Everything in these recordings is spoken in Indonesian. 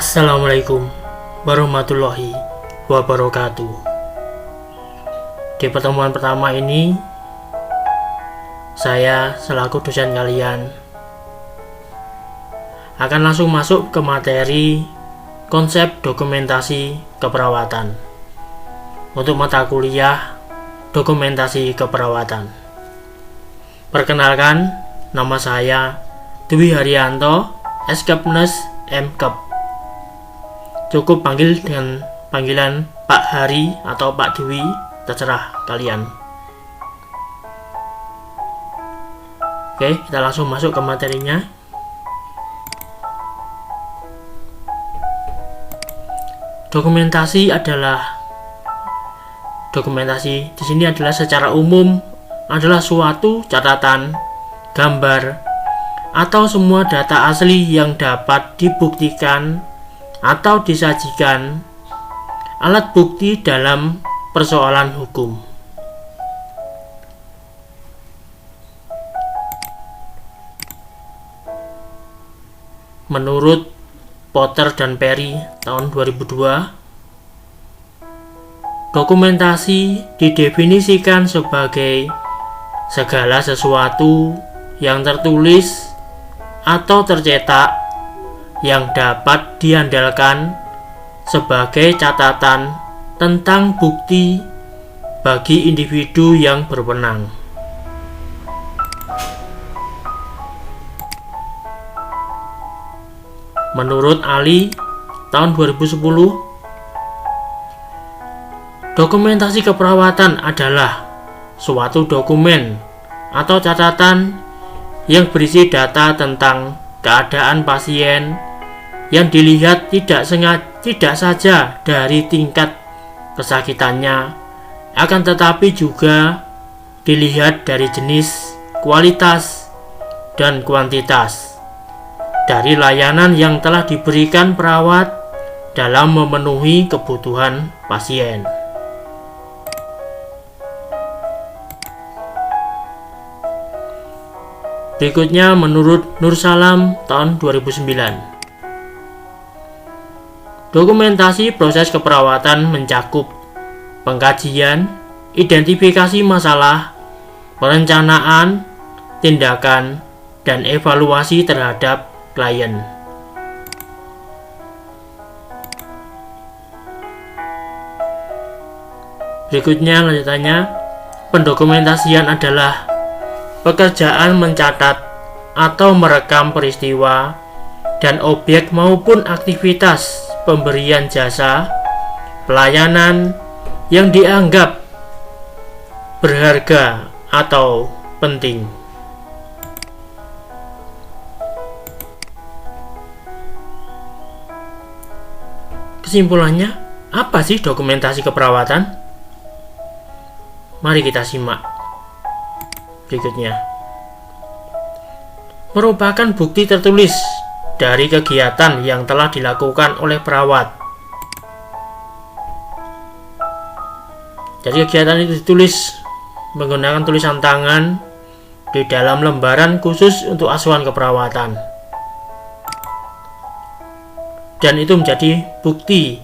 Assalamualaikum warahmatullahi wabarakatuh. Di pertemuan pertama ini, saya selaku dosen kalian akan langsung masuk ke materi konsep dokumentasi keperawatan untuk mata kuliah dokumentasi keperawatan. Perkenalkan, nama saya Dwi Haryanto, Eskepnes M.Kep. Cukup panggil dengan panggilan Pak Hari atau Pak Dwi, terserah kalian. Oke, kita langsung masuk ke materinya. Dokumentasi di sini adalah secara umum adalah suatu catatan, gambar, atau semua data asli yang dapat dibuktikan atau disajikan alat bukti dalam persoalan hukum. Menurut Potter dan Perry tahun 2002, dokumentasi didefinisikan sebagai segala sesuatu yang tertulis atau tercetak yang dapat diandalkan sebagai catatan tentang bukti bagi individu yang berwenang. Menurut Ali tahun 2010, dokumentasi keperawatan adalah suatu dokumen atau catatan yang berisi data tentang keadaan pasien yang dilihat tidak saja dari tingkat kesakitannya, akan tetapi juga dilihat dari jenis, kualitas, dan kuantitas dari layanan yang telah diberikan perawat dalam memenuhi kebutuhan pasien. Berikutnya menurut Nur Salam tahun 2009. Dokumentasi proses keperawatan mencakup pengkajian, identifikasi masalah, perencanaan, tindakan, dan evaluasi terhadap klien. Berikutnya lanjutannya, pendokumentasian adalah pekerjaan mencatat atau merekam peristiwa dan objek maupun aktivitas pemberian jasa, pelayanan yang dianggap berharga atau penting. Kesimpulannya, apa sih dokumentasi keperawatan? Mari kita simak berikutnya. Merupakan bukti tertulis dari kegiatan yang telah dilakukan oleh perawat. Jadi kegiatan itu ditulis menggunakan tulisan tangan di dalam lembaran khusus untuk asuhan keperawatan. Dan itu menjadi bukti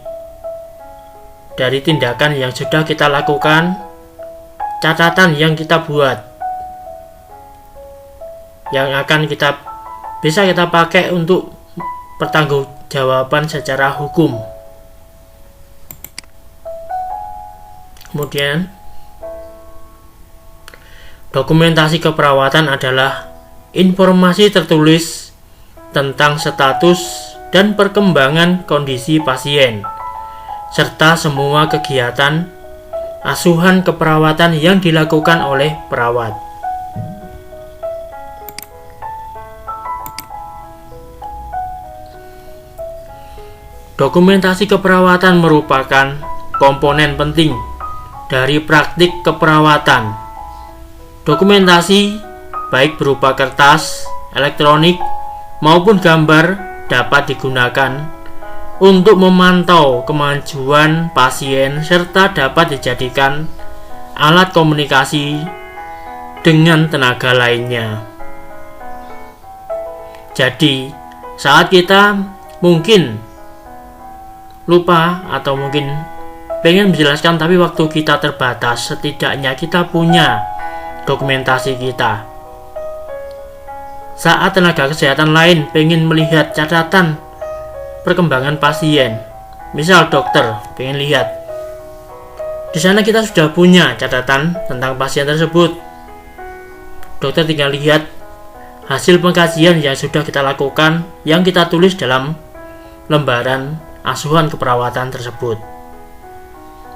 dari tindakan yang sudah kita lakukan, catatan yang kita buat, yang akan bisa kita pakai untuk pertanggungjawaban secara hukum. Kemudian, dokumentasi keperawatan adalah informasi tertulis tentang status dan perkembangan kondisi pasien, serta semua kegiatan asuhan keperawatan yang dilakukan oleh perawat. Dokumentasi keperawatan merupakan komponen penting dari praktik keperawatan. Dokumentasi, baik berupa kertas, elektronik, maupun gambar, dapat digunakan untuk memantau kemajuan pasien serta dapat dijadikan alat komunikasi dengan tenaga lainnya. Jadi, saat kita mungkin lupa atau mungkin pengen menjelaskan tapi waktu kita terbatas, setidaknya kita punya dokumentasi kita. Saat tenaga kesehatan lain pengen melihat catatan perkembangan pasien, misal dokter pengen lihat, di sana kita sudah punya catatan tentang pasien tersebut. Dokter tinggal lihat hasil pengkajian yang sudah kita lakukan, yang kita tulis dalam lembaran asuhan keperawatan tersebut.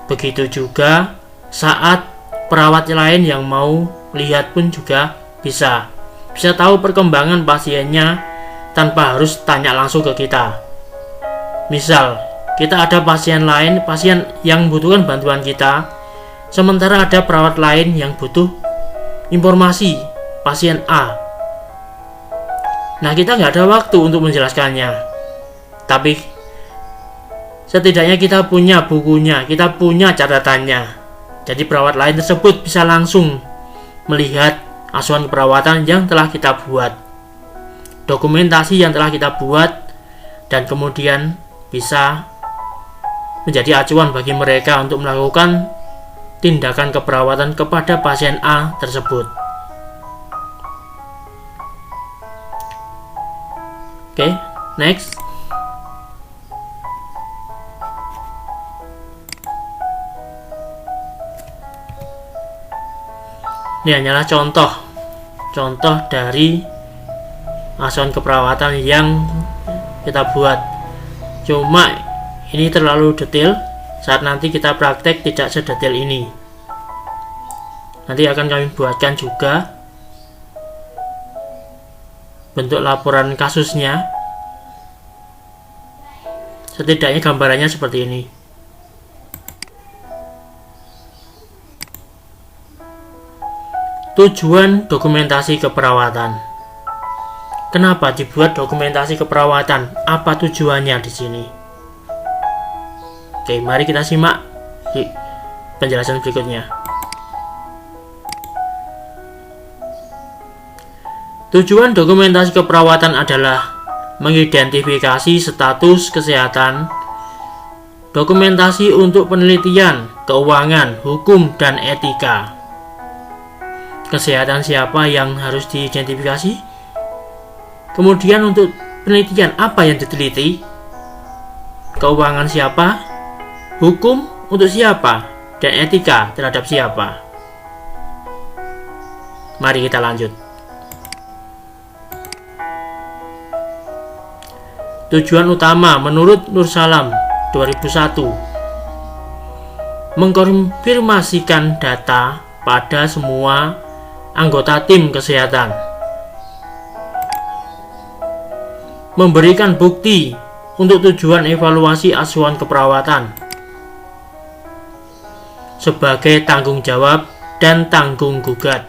Begitu juga saat perawat lain yang mau lihat pun juga bisa tahu perkembangan pasiennya tanpa harus tanya langsung ke kita. Misal kita ada pasien yang membutuhkan bantuan kita, sementara ada perawat lain yang butuh informasi pasien A. Nah, kita nggak ada waktu untuk menjelaskannya, tapi setidaknya kita punya bukunya, kita punya catatannya. Jadi perawat lain tersebut bisa langsung melihat asuhan keperawatan yang telah kita buat, dokumentasi yang telah kita buat, dan kemudian bisa menjadi acuan bagi mereka untuk melakukan tindakan keperawatan kepada pasien A tersebut. Oke, next. Ini hanyalah contoh dari asuhan keperawatan yang kita buat. Cuma ini terlalu detail, saat nanti kita praktek tidak sedetail ini. Nanti akan kami buatkan juga bentuk laporan kasusnya. Setidaknya gambarannya seperti ini. Tujuan dokumentasi keperawatan. Kenapa dibuat dokumentasi keperawatan? Apa tujuannya di sini? Oke, mari kita simak penjelasan berikutnya. Tujuan dokumentasi keperawatan adalah mengidentifikasi status kesehatan, dokumentasi untuk penelitian, keuangan, hukum, dan etika. Kesehatan siapa yang harus diidentifikasi? Kemudian untuk penelitian apa yang diteliti? Keuangan siapa? Hukum untuk siapa? Dan etika terhadap siapa? Mari kita lanjut. Tujuan utama menurut Nur Salam 2001, mengkonfirmasikan data pada semua anggota tim kesehatan, memberikan bukti untuk tujuan evaluasi asuhan keperawatan sebagai tanggung jawab dan tanggung gugat,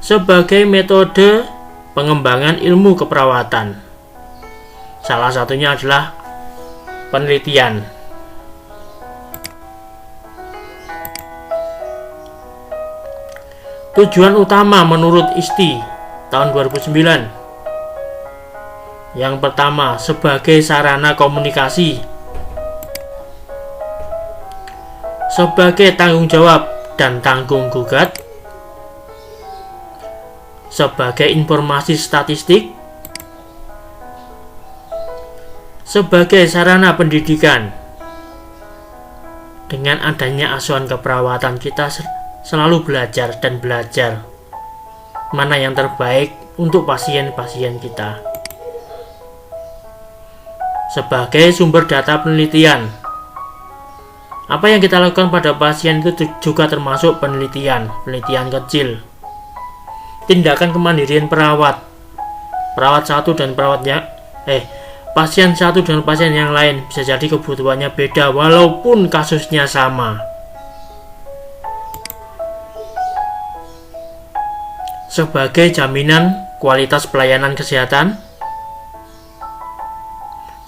sebagai metode pengembangan ilmu keperawatan. Salah satunya adalah penelitian. Tujuan utama menurut ISTI tahun 2009. Yang pertama, sebagai sarana komunikasi, sebagai tanggung jawab dan tanggung gugat, sebagai informasi statistik, sebagai sarana pendidikan. Dengan adanya asuhan keperawatan, kita selalu belajar dan belajar mana yang terbaik untuk pasien-pasien kita. Sebagai sumber data penelitian, apa yang kita lakukan pada pasien itu juga termasuk penelitian kecil. Tindakan kemandirian pasien satu dengan pasien yang lain bisa jadi kebutuhannya beda walaupun kasusnya sama. Sebagai jaminan kualitas pelayanan kesehatan,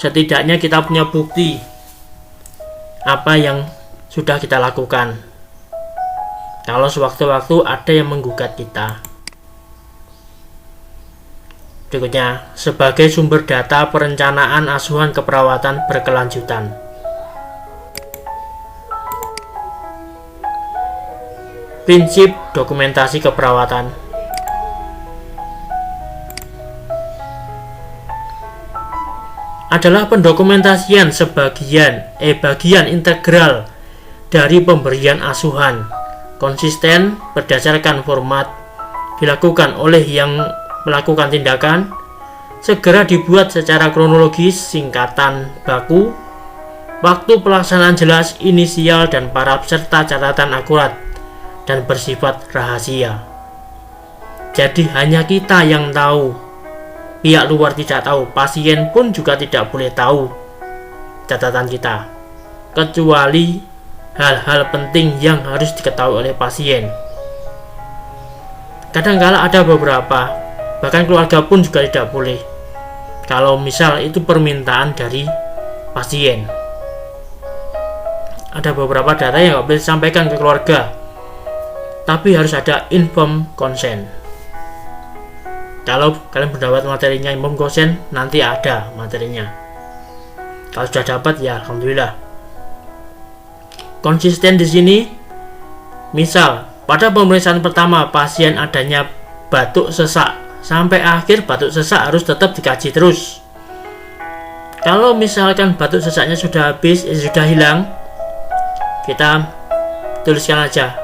setidaknya kita punya bukti apa yang sudah kita lakukan. Kalau sewaktu-waktu ada yang menggugat kita. Berikutnya, sebagai sumber data perencanaan asuhan keperawatan berkelanjutan. Prinsip dokumentasi keperawatan adalah pendokumentasian bagian integral dari pemberian asuhan, konsisten berdasarkan format, dilakukan oleh yang melakukan tindakan, segera dibuat secara kronologis, singkatan baku, waktu pelaksanaan jelas, inisial dan paraf serta catatan akurat dan bersifat rahasia. Jadi hanya kita yang tahu, pihak luar tidak tahu, pasien pun juga tidak boleh tahu catatan kita, kecuali hal-hal penting yang harus diketahui oleh pasien. Kadang-kala ada beberapa, bahkan keluarga pun juga tidak boleh, kalau misal itu permintaan dari pasien. Ada beberapa data yang nggak boleh disampaikan ke keluarga, tapi harus ada informed consent. Kalau kalian mendapat materinya informed consent, nanti ada materinya. Kalau sudah dapat ya alhamdulillah. Konsisten di sini, misal pada pemeriksaan pertama pasien adanya batuk sesak, sampai akhir batuk sesak harus tetap dikaji terus. Kalau misalkan batuk sesaknya sudah habis, sudah hilang, kita tuliskan aja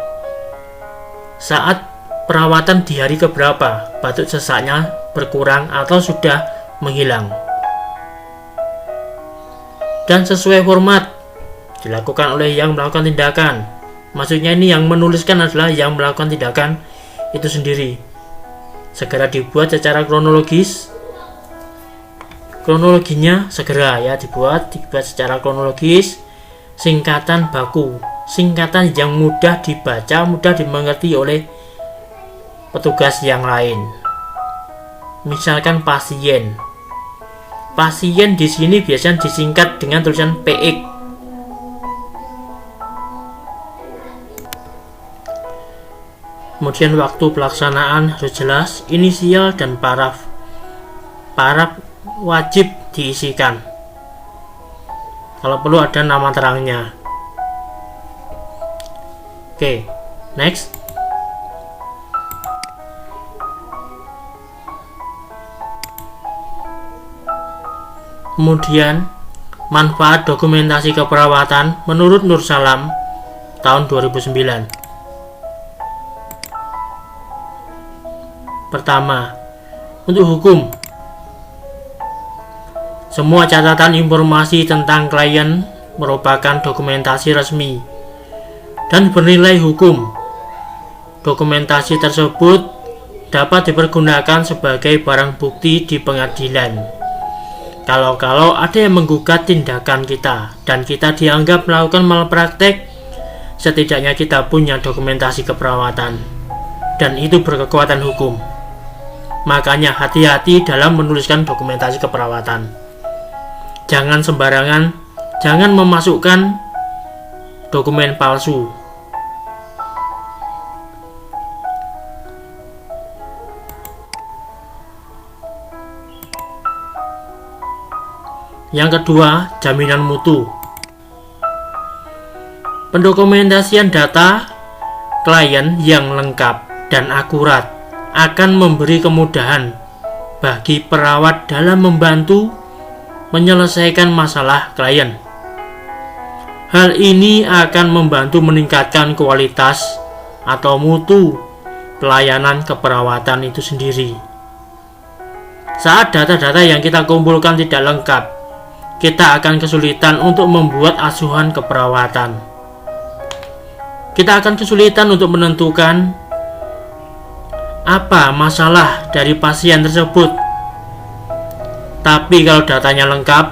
saat perawatan di hari keberapa batuk sesaknya berkurang atau sudah menghilang, dan sesuai format dilakukan oleh yang melakukan tindakan. Maksudnya ini yang menuliskan adalah yang melakukan tindakan itu sendiri. Segera dibuat secara kronologis, kronologinya segera ya dibuat secara kronologis, singkatan baku, singkatan yang mudah dibaca, mudah dimengerti oleh petugas yang lain. Misalkan pasien di sini biasanya disingkat dengan tulisan PX. Kemudian waktu pelaksanaan harus jelas, inisial dan paraf wajib diisikan. Kalau perlu ada nama terangnya. Oke, next. Kemudian manfaat dokumentasi keperawatan menurut Nur Salam tahun 2009. Pertama, untuk hukum, semua catatan informasi tentang klien merupakan dokumentasi resmi dan bernilai hukum. Dokumentasi tersebut dapat dipergunakan sebagai barang bukti di pengadilan. Kalau ada yang menggugat tindakan kita dan kita dianggap melakukan malpraktek, setidaknya kita punya dokumentasi keperawatan dan itu berkekuatan hukum. Makanya hati-hati dalam menuliskan dokumentasi keperawatan. Jangan sembarangan, jangan memasukkan dokumen palsu. Yang kedua, jaminan mutu. Pendokumentasian data klien yang lengkap dan akurat akan memberi kemudahan bagi perawat dalam membantu menyelesaikan masalah klien. Hal ini akan membantu meningkatkan kualitas atau mutu pelayanan keperawatan itu sendiri. Saat data-data yang kita kumpulkan tidak lengkap, kita akan kesulitan untuk membuat asuhan keperawatan. Kita akan kesulitan untuk menentukan apa masalah dari pasien tersebut. Tapi kalau datanya lengkap,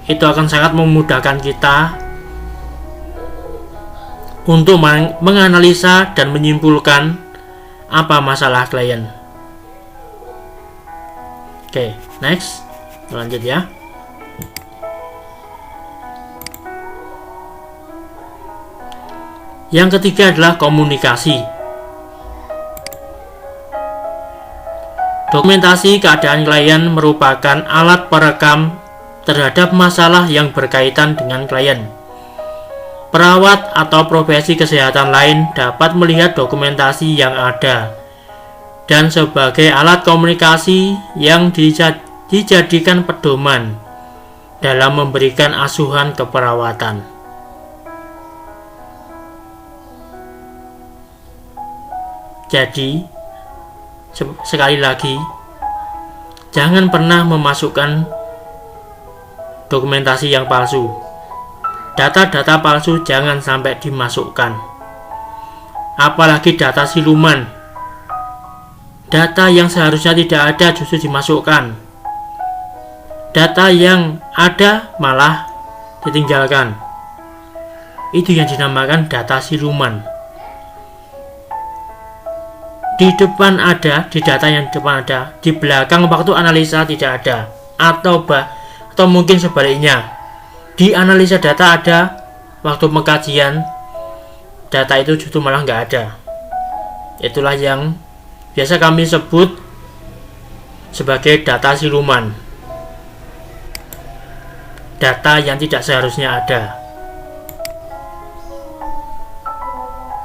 itu akan sangat memudahkan kita untuk menganalisa dan menyimpulkan apa masalah klien. Oke, next. Lanjut ya. Yang ketiga adalah komunikasi. Dokumentasi keadaan klien merupakan alat perekam terhadap masalah yang berkaitan dengan klien. Perawat atau profesi kesehatan lain dapat melihat dokumentasi yang ada dan sebagai alat komunikasi yang dijadikan pedoman dalam memberikan asuhan keperawatan. Jadi, sekali lagi, jangan pernah memasukkan dokumentasi yang palsu. Data-data palsu jangan sampai dimasukkan. Apalagi data siluman. Data yang seharusnya tidak ada justru dimasukkan. Data yang ada malah ditinggalkan. Itu yang dinamakan data siluman. Di depan ada, di data yang depan ada, di belakang waktu analisa tidak ada, atau mungkin sebaliknya. Di analisa data ada, waktu pengkajian data itu justru malah nggak ada. Itulah yang biasa kami sebut sebagai data siluman. Data yang tidak seharusnya ada.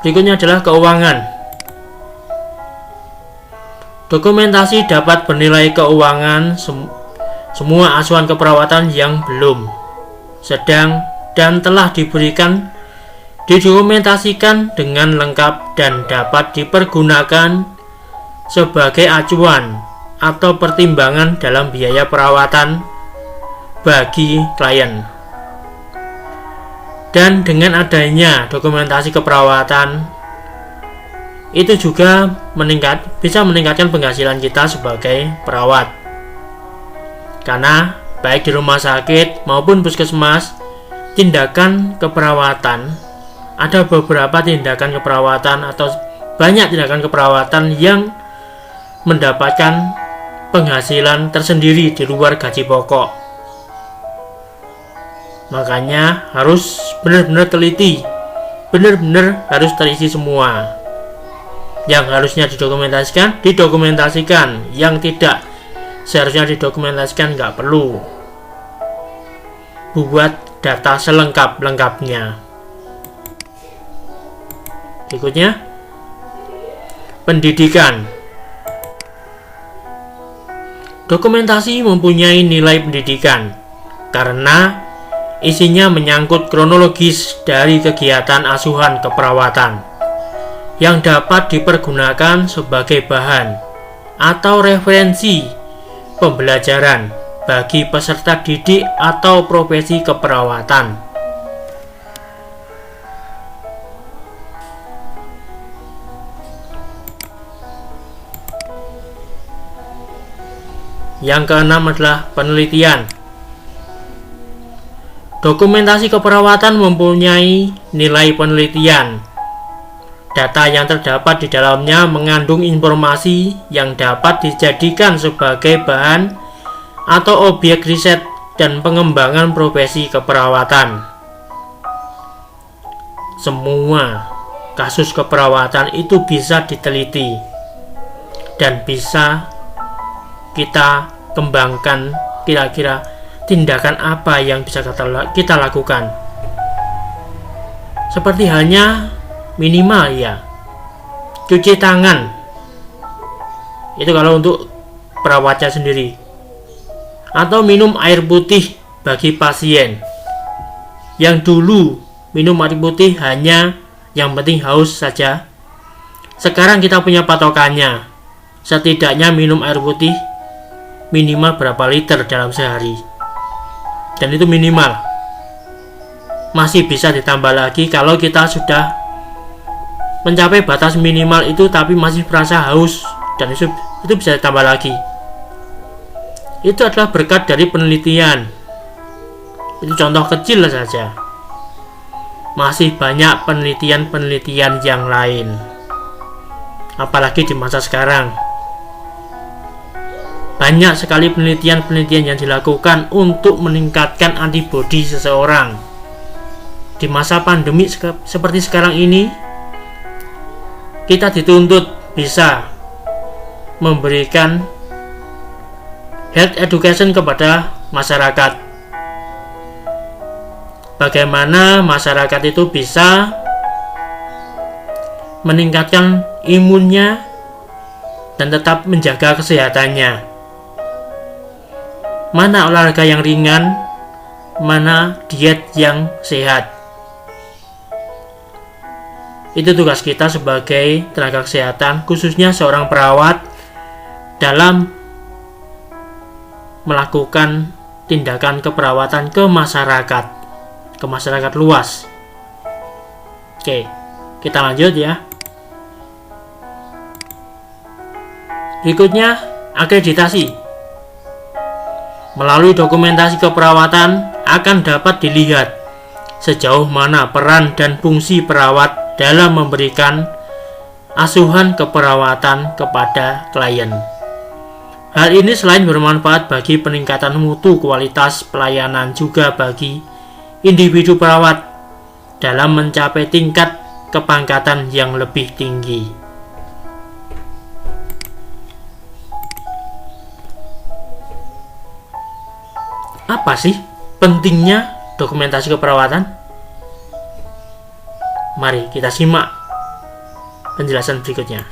Berikutnya adalah keuangan. Dokumentasi dapat bernilai keuangan semua asuhan keperawatan yang belum, sedang, dan telah didokumentasikan dengan lengkap dan dapat dipergunakan sebagai acuan atau pertimbangan dalam biaya perawatan bagi klien. Dan dengan adanya dokumentasi keperawatan, itu juga bisa meningkatkan penghasilan kita sebagai perawat. Karena baik di rumah sakit maupun puskesmas, tindakan keperawatan, ada beberapa tindakan keperawatan atau banyak tindakan keperawatan yang mendapatkan penghasilan tersendiri di luar gaji pokok. Makanya harus benar-benar teliti, benar-benar harus terisi semua. Yang harusnya didokumentasikan, yang tidak seharusnya didokumentasikan nggak perlu. Buat data selengkap-lengkapnya. Berikutnya, pendidikan. Dokumentasi mempunyai nilai pendidikan karena isinya menyangkut kronologis dari kegiatan asuhan keperawatan yang dapat dipergunakan sebagai bahan atau referensi pembelajaran bagi peserta didik atau profesi keperawatan. Yang keenam adalah penelitian. Dokumentasi keperawatan mempunyai nilai penelitian. Data yang terdapat di dalamnya mengandung informasi yang dapat dijadikan sebagai bahan atau objek riset dan pengembangan profesi keperawatan. Semua kasus keperawatan itu bisa diteliti dan bisa kita kembangkan kira-kira tindakan apa yang bisa kita lakukan. Seperti halnya minimal ya cuci tangan, itu kalau untuk perawatnya sendiri, atau minum air putih bagi pasien yang dulu minum air putih hanya yang penting haus saja. Sekarang kita punya patokannya, setidaknya minum air putih minimal berapa liter dalam sehari, dan itu minimal. Masih bisa ditambah lagi kalau kita sudah mencapai batas minimal itu tapi masih merasa haus, dan itu bisa ditambah lagi. Itu adalah berkat dari penelitian. Itu contoh kecil saja. Masih banyak penelitian-penelitian yang lain. Apalagi di masa sekarang. Banyak sekali penelitian-penelitian yang dilakukan untuk meningkatkan antibodi seseorang. Di masa pandemi seperti sekarang ini, kita dituntut bisa memberikan health education kepada masyarakat. Bagaimana masyarakat itu bisa meningkatkan imunnya dan tetap menjaga kesehatannya. Mana olahraga yang ringan, mana diet yang sehat. Itu tugas kita sebagai tenaga kesehatan, khususnya seorang perawat, dalam melakukan tindakan keperawatan ke masyarakat luas. Oke, kita lanjut ya. Berikutnya, akreditasi. Melalui dokumentasi keperawatan akan dapat dilihat sejauh mana peran dan fungsi perawat dalam memberikan asuhan keperawatan kepada klien. Hal ini selain bermanfaat bagi peningkatan mutu kualitas pelayanan, juga bagi individu perawat dalam mencapai tingkat kepangkatan yang lebih tinggi. Apa sih pentingnya dokumentasi keperawatan? Mari kita simak penjelasan berikutnya.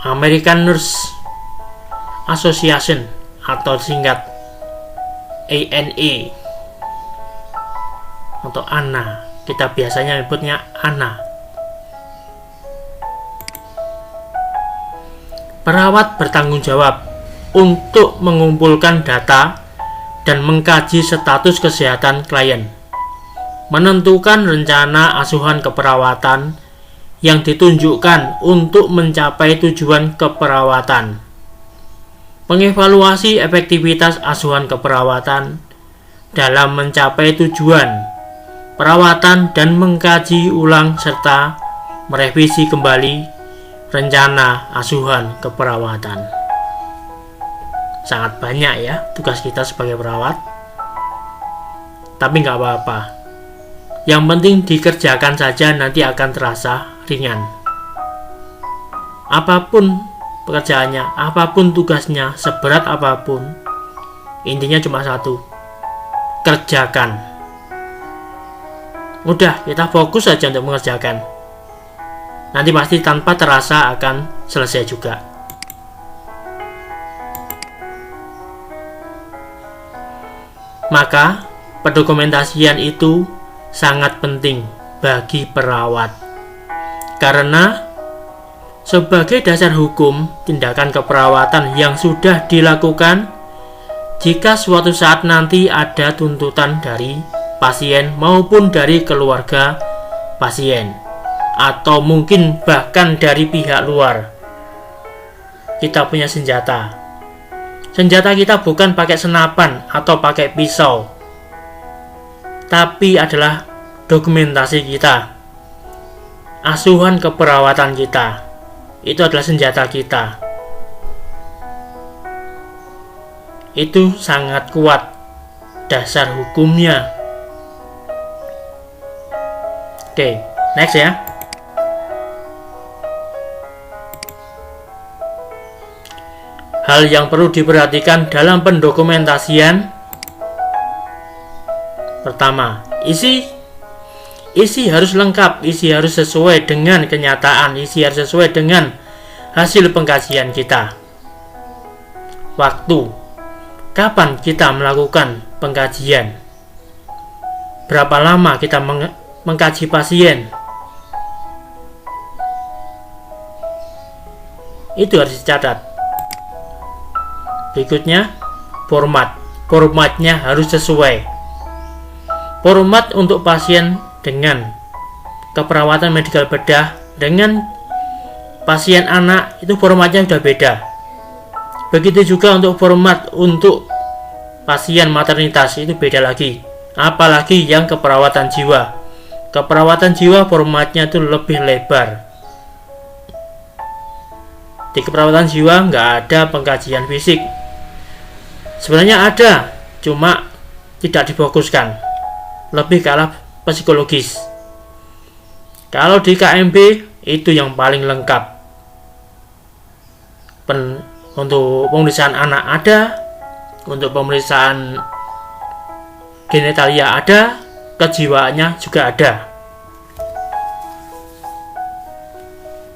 American Nurse Association atau singkat ANA atau ANA, kita biasanya menyebutnya ANA. Perawat bertanggung jawab untuk mengumpulkan data dan mengkaji status kesehatan klien, menentukan rencana asuhan keperawatan yang ditunjukkan untuk mencapai tujuan keperawatan, mengevaluasi efektivitas asuhan keperawatan dalam mencapai tujuan perawatan dan mengkaji ulang serta merevisi kembali rencana asuhan keperawatan. Sangat banyak ya tugas kita sebagai perawat, tapi nggak apa-apa. Yang penting dikerjakan saja, nanti akan terasa ringan. Apapun pekerjaannya, apapun tugasnya, seberat apapun, intinya cuma satu: kerjakan. Udah, kita fokus saja untuk mengerjakan. Nanti pasti tanpa terasa akan selesai juga. Maka pendokumentasian itu sangat penting bagi perawat, karena sebagai dasar hukum tindakan keperawatan yang sudah dilakukan, jika suatu saat nanti ada tuntutan dari pasien maupun dari keluarga pasien, atau mungkin bahkan dari pihak luar, kita punya senjata. Senjata kita bukan pakai senapan atau pakai pisau, tapi adalah dokumentasi kita. Asuhan keperawatan kita, itu adalah senjata kita. Itu sangat kuat dasar hukumnya. Oke, next ya. Hal yang perlu diperhatikan dalam pendokumentasian: pertama, isi harus lengkap, isi harus sesuai dengan kenyataan, isi harus sesuai dengan hasil pengkajian kita. Waktu, kapan kita melakukan pengkajian, berapa lama kita mengkaji pasien, itu harus dicatat. Berikutnya, formatnya harus sesuai. Format untuk pasien dengan keperawatan medikal bedah dengan pasien anak, itu formatnya sudah beda. Begitu juga untuk format untuk pasien maternitas, itu beda lagi. Apalagi yang keperawatan jiwa. Keperawatan jiwa formatnya itu lebih lebar. Di keperawatan jiwa nggak ada pengkajian fisik. Sebenarnya ada, cuma tidak difokuskan, lebih ke arah psikologis. Kalau di KMB itu yang paling lengkap. untuk pemeriksaan anak ada, untuk pemeriksaan genitalia ada, kejiwaannya juga ada.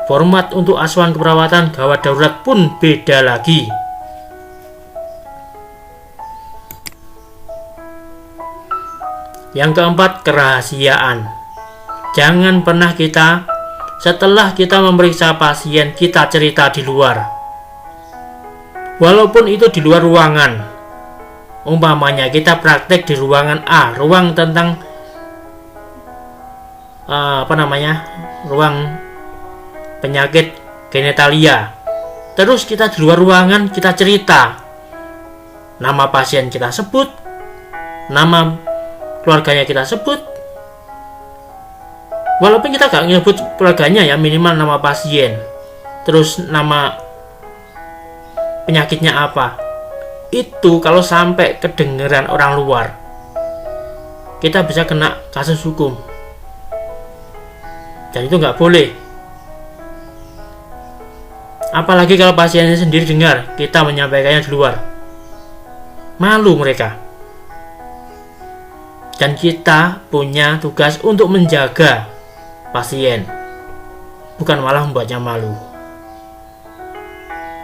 Format untuk asuhan keperawatan gawat darurat pun beda lagi. Yang keempat, kerahasiaan. Jangan pernah setelah kita memeriksa pasien, kita cerita di luar. Walaupun itu di luar ruangan. Umpamanya kita praktek di ruangan A, ruang tentang ruang penyakit genitalia. Terus kita di luar ruangan, kita cerita. Nama pasien kita sebut, nama keluarganya kita sebut. Walaupun kita gak nyebut keluarganya ya, minimal nama pasien, terus nama penyakitnya apa. Itu kalau sampai kedengeran orang luar, kita bisa kena kasus hukum. Dan itu gak boleh. Apalagi kalau pasiennya sendiri dengar kita menyampaikannya di luar, malu mereka. Dan kita punya tugas untuk menjaga pasien, bukan malah membuatnya malu.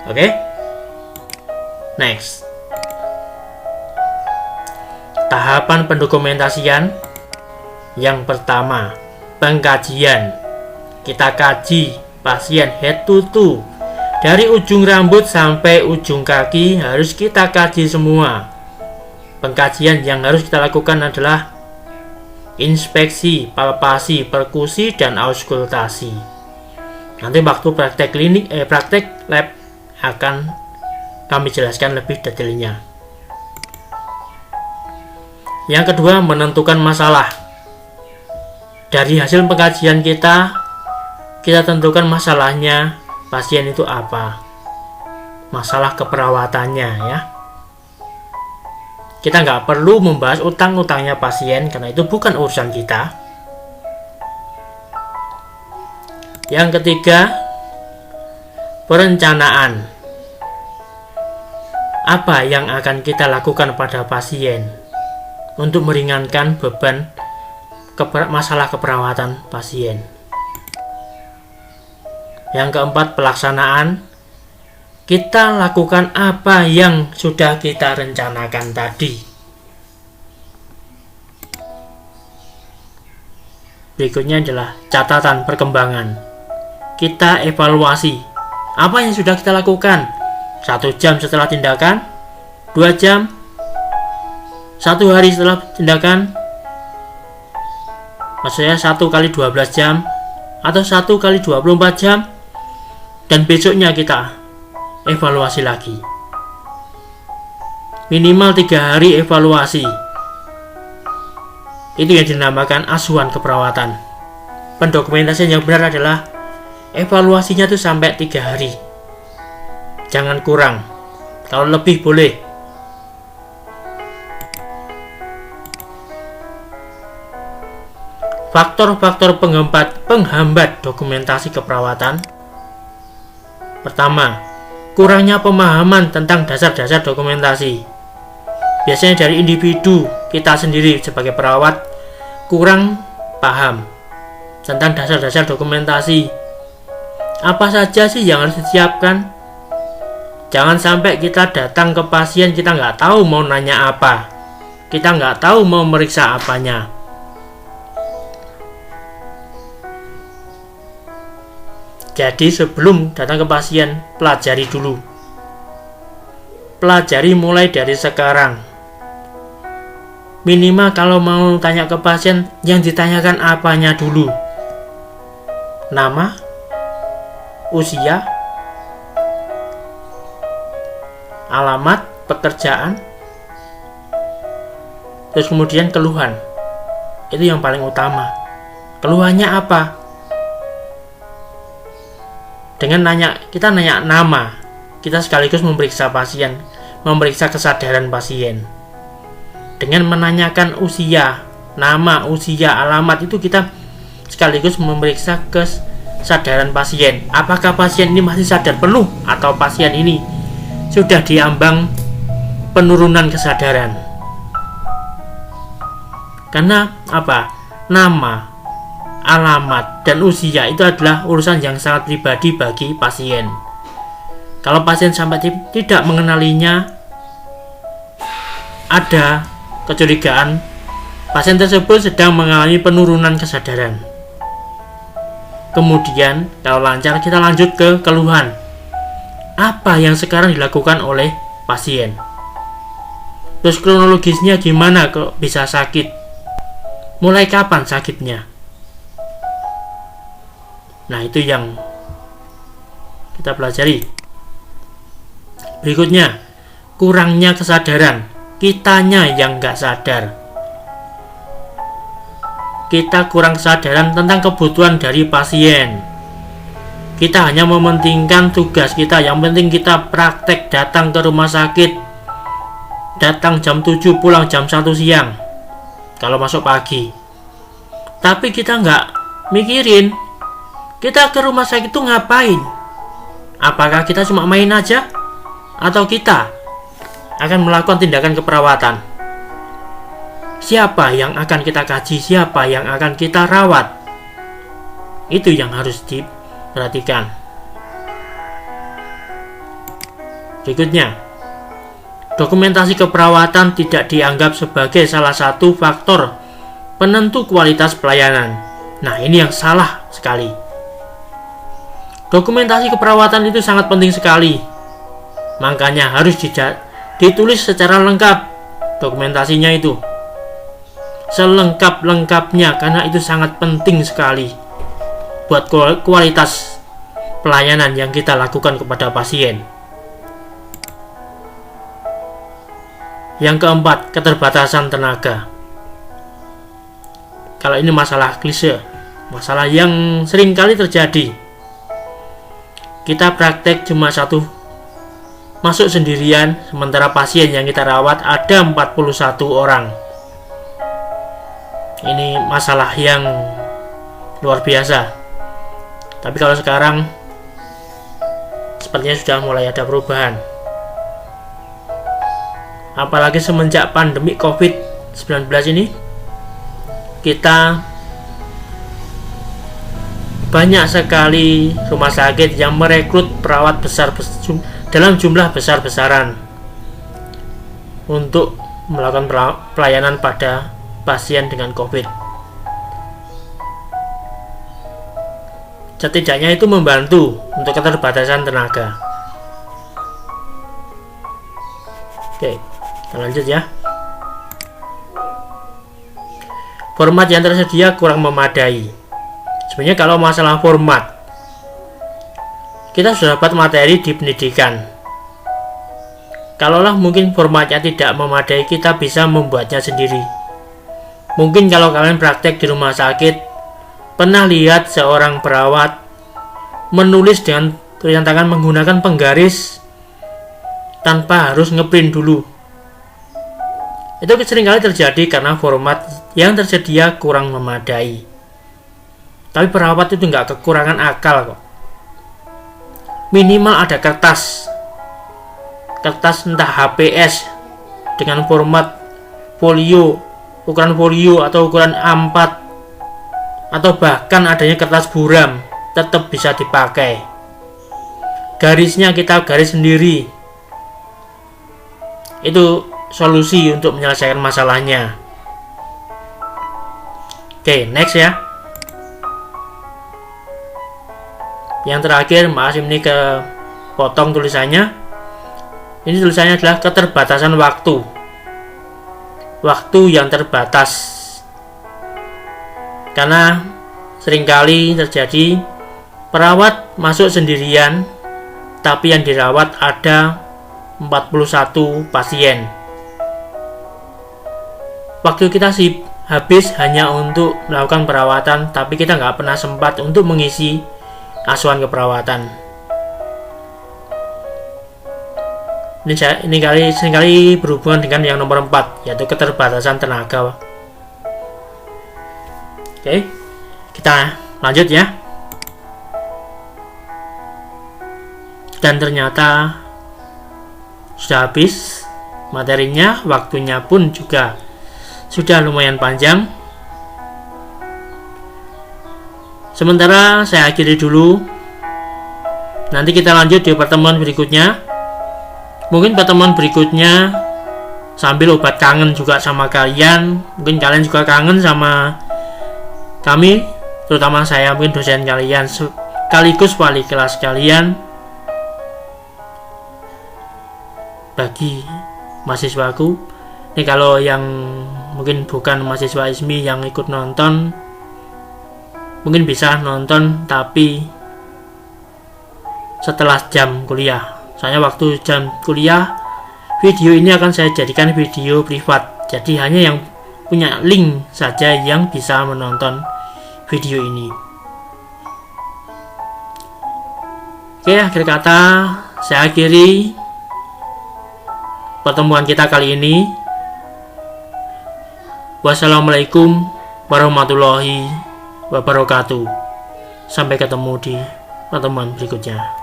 Oke? Next. Tahapan pendokumentasian. Yang pertama, pengkajian. Kita kaji pasien head to toe. Dari ujung rambut sampai ujung kaki harus kita kaji semua. Pengkajian yang harus kita lakukan adalah inspeksi, palpasi, perkusi, dan auskultasi. Nanti waktu praktek lab akan kami jelaskan lebih detailnya. Yang kedua, menentukan masalah. Dari hasil pengkajian kita tentukan masalahnya pasien itu apa. Masalah keperawatannya ya. Kita nggak perlu membahas utang-utangnya pasien karena itu bukan urusan kita. Yang ketiga, perencanaan. Apa yang akan kita lakukan pada pasien untuk meringankan beban masalah keperawatan pasien. Yang keempat, pelaksanaan. Kita lakukan apa yang sudah kita rencanakan tadi. Berikutnya adalah catatan perkembangan. Kita evaluasi apa yang sudah kita lakukan. 1 jam setelah tindakan, 2 jam, 1 hari setelah tindakan, maksudnya 1 kali 12 jam atau 1 kali 24 jam, dan besoknya kita evaluasi lagi. Minimal 3 hari evaluasi. Itu yang dinamakan asuhan keperawatan. Pendokumentasian yang benar adalah evaluasinya itu sampai 3 hari. Jangan kurang. Kalau lebih boleh. Faktor-faktor penghambat dokumentasi keperawatan. Pertama, kurangnya pemahaman tentang dasar-dasar dokumentasi. Biasanya dari individu kita sendiri sebagai perawat kurang paham tentang dasar-dasar dokumentasi. Apa saja sih yang harus disiapkan? Jangan sampai kita datang ke pasien kita nggak tahu mau nanya apa, kita nggak tahu mau meriksa apanya. Jadi sebelum datang ke pasien, pelajari dulu. Pelajari mulai dari sekarang. Minimal kalau mau tanya ke pasien, yang ditanyakan apanya dulu. Nama, usia, alamat, pekerjaan, terus kemudian keluhan. Itu yang paling utama. Keluhannya apa? Dengan kita nanya nama, kita sekaligus memeriksa pasien, memeriksa kesadaran pasien. Dengan menanyakan usia, nama, usia, alamat, itu kita sekaligus memeriksa kesadaran pasien. Apakah pasien ini masih sadar penuh atau pasien ini sudah diambang penurunan kesadaran? Karena apa? Nama, alamat, dan usia itu adalah urusan yang sangat pribadi bagi pasien. Kalau pasien sampai tidak mengenalinya, ada kecurigaan pasien tersebut sedang mengalami penurunan kesadaran. Kemudian kalau lancar, kita lanjut ke keluhan. Apa yang sekarang dilakukan oleh pasien? Terus kronologisnya gimana kok bisa sakit? Mulai kapan sakitnya? Nah, itu yang kita pelajari. Berikutnya, kurangnya kesadaran. Kitanya yang nggak sadar. Kita kurang kesadaran tentang kebutuhan dari pasien. Kita hanya mementingkan tugas kita. Yang penting kita praktek, datang ke rumah sakit, datang jam 7, pulang jam 1 siang kalau masuk pagi. Tapi kita nggak mikirin kita ke rumah sakit itu ngapain. Apakah kita cuma main aja, atau kita akan melakukan tindakan keperawatan? Siapa yang akan kita kaji, siapa yang akan kita rawat? Itu yang harus diperhatikan. Berikutnya, dokumentasi keperawatan tidak dianggap sebagai salah satu faktor penentu kualitas pelayanan. Nah, ini yang salah sekali. Dokumentasi keperawatan itu sangat penting sekali. Makanya harus ditulis secara lengkap dokumentasinya itu. Selengkap-lengkapnya, karena itu sangat penting sekali buat kualitas pelayanan yang kita lakukan kepada pasien. Yang keempat, keterbatasan tenaga. Kalau ini masalah klise, masalah yang sering kali terjadi. Kita praktek cuma satu masuk sendirian, sementara pasien yang kita rawat ada 41 orang. Ini masalah yang luar biasa. Tapi kalau sekarang sepertinya sudah mulai ada perubahan. Apalagi semenjak pandemi COVID-19 ini, kita banyak sekali rumah sakit yang merekrut perawat dalam jumlah besar-besaran untuk melakukan pelayanan pada pasien dengan COVID. Setidaknya itu membantu untuk keterbatasan tenaga. Oke, kita lanjut ya. Format yang tersedia kurang memadai. Sebenarnya kalau masalah format, kita sudah dapat materi di pendidikan. Kalaulah mungkin formatnya tidak memadai, kita bisa membuatnya sendiri. Mungkin kalau kalian praktek di rumah sakit, pernah lihat seorang perawat menulis dengan tulisan tangan menggunakan penggaris tanpa harus ngeprint dulu. Itu seringkali terjadi karena format yang tersedia kurang memadai. Tapi perawat itu nggak kekurangan akal kok. Minimal ada kertas entah HPS dengan format folio, ukuran folio atau ukuran A4, atau bahkan adanya kertas buram, tetap bisa dipakai. Garisnya kita garis sendiri. Itu solusi untuk menyelesaikan masalahnya. Oke, next ya. Yang terakhir, maaf ini kepotong tulisannya. Ini tulisannya adalah keterbatasan waktu. Waktu yang terbatas. Karena seringkali terjadi perawat masuk sendirian, tapi yang dirawat ada 41 pasien. Waktu kita habis hanya untuk melakukan perawatan, tapi kita nggak pernah sempat untuk mengisi asuhan keperawatan. Ini seringkali berhubungan dengan yang nomor 4, yaitu keterbatasan tenaga. Oke, kita lanjut ya. Dan ternyata sudah habis materinya, waktunya pun juga sudah lumayan panjang. Sementara saya akhiri dulu. Nanti kita lanjut di pertemuan berikutnya. Mungkin pertemuan berikutnya sambil obat kangen juga sama kalian. Mungkin kalian juga kangen sama kami, terutama saya, mungkin dosen kalian sekaligus wali kelas kalian. Bagi mahasiswaku, ini kalau yang mungkin bukan mahasiswa ISMI yang ikut nonton, mungkin bisa nonton tapi setelah jam kuliah. Soalnya waktu jam kuliah, video ini akan saya jadikan video privat. Jadi hanya yang punya link saja yang bisa menonton video ini. Oke, akhir kata saya akhiri pertemuan kita kali ini. Wassalamualaikum warahmatullahi wabarakatuh. Sampai ketemu di pertemuan berikutnya.